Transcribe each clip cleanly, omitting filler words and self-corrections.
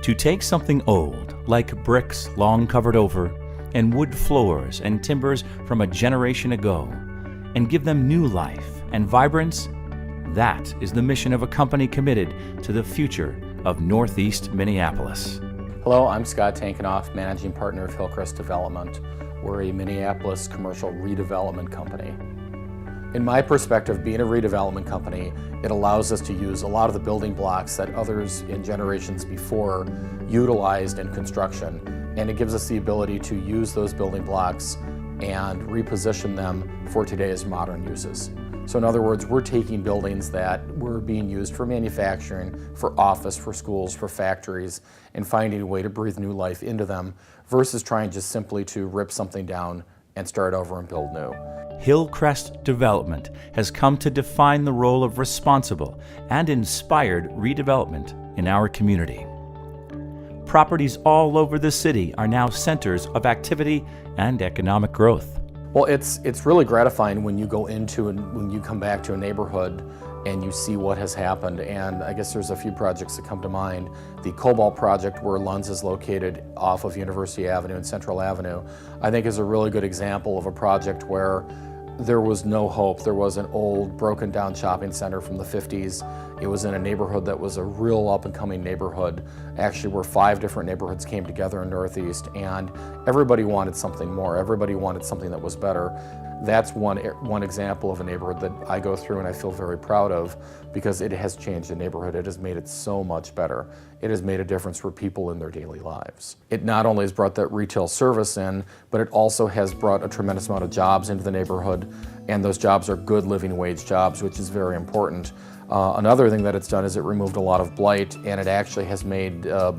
To take something old, like bricks long covered over, and wood floors and timbers from a generation ago, and give them new life and vibrance, that is the mission of a company committed to the future of Northeast Minneapolis. Hello, I'm Scott Tankenoff, Managing Partner of Hillcrest Development. We're a Minneapolis commercial redevelopment company. In my perspective, being a redevelopment company, it allows us to use a lot of the building blocks that others in generations before utilized in construction, and it gives us the ability to use those building blocks and reposition them for today's modern uses. So in other words, we're taking buildings that were being used for manufacturing, for office, for schools, for factories, and finding a way to breathe new life into them versus trying just simply to rip something down and start over and build new. Hillcrest Development has come to define the role of responsible and inspired redevelopment in our community. Properties all over the city are now centers of activity and economic growth. Well, it's really gratifying when you go into and when you come back to a neighborhood and you see what has happened. And I guess there's a few projects that come to mind. The Cobalt project, where Lunds is located off of University Avenue and Central Avenue, I think is a really good example of a project where there was no hope. There was an old, broken down shopping center from the 50s. It was in a neighborhood that was a real up and coming neighborhood, actually where 5 different neighborhoods came together in Northeast, and everybody wanted something more. Everybody wanted something that was better. That's one example of a neighborhood that I go through and I feel very proud of, because it has changed the neighborhood. It has made it so much better. It has made a difference for people in their daily lives. It not only has brought that retail service in, but it also has brought a tremendous amount of jobs into the neighborhood, and those jobs are good living wage jobs, which is very important. Another thing that it's done is it removed a lot of blight, and it actually has made the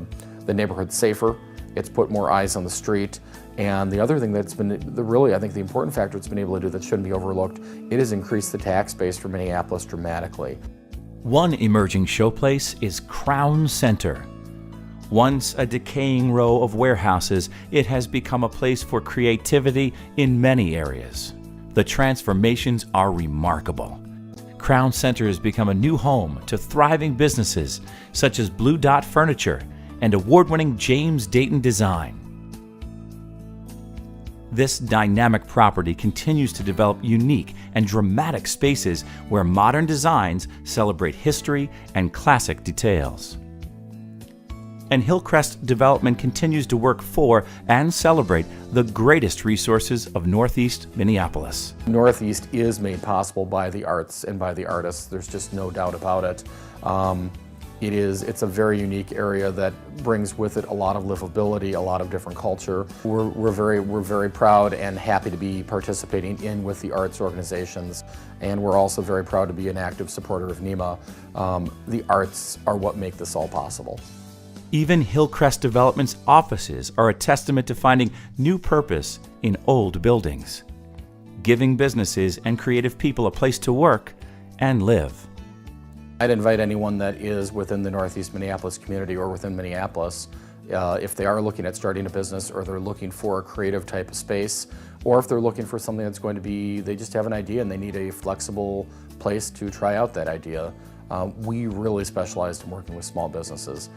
neighborhood safer. It's put more eyes on the street. And the other thing that's been really, I think, the important factor it's been able to do that shouldn't be overlooked, it has increased the tax base for Minneapolis dramatically. One emerging showplace is Crown Center. Once a decaying row of warehouses, it has become a place for creativity in many areas. The transformations are remarkable. Crown Center has become a new home to thriving businesses such as Blue Dot Furniture and award-winning James Dayton Design. This dynamic property continues to develop unique and dramatic spaces where modern designs celebrate history and classic details. And Hillcrest Development continues to work for and celebrate the greatest resources of Northeast Minneapolis. Northeast is made possible by the arts and by the artists. There's just no doubt about it. It's a very unique area that brings with it a lot of livability, a lot of different culture. We're very proud and happy to be participating with the arts organizations, and we're also very proud to be an active supporter of NEMA. The arts are what make this all possible. Even Hillcrest Development's offices are a testament to finding new purpose in old buildings, giving businesses and creative people a place to work and live. I'd invite anyone that is within the Northeast Minneapolis community or within Minneapolis, if they are looking at starting a business, or they're looking for a creative type of space, or if they're looking for something that's going to be, they just have an idea and they need a flexible place to try out that idea. We really specialized in working with small businesses.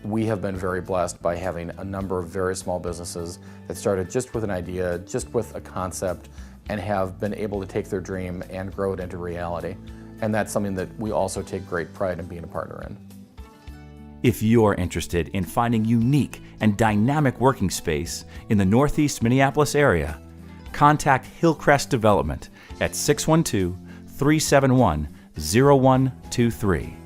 We have been very blessed by having a number of very small businesses that started just with an idea, just with a concept, and have been able to take their dream and grow it into reality. And that's something that we also take great pride in being a partner in. If you're interested in finding unique and dynamic working space in the Northeast Minneapolis area, contact Hillcrest Development at 612-371-0123.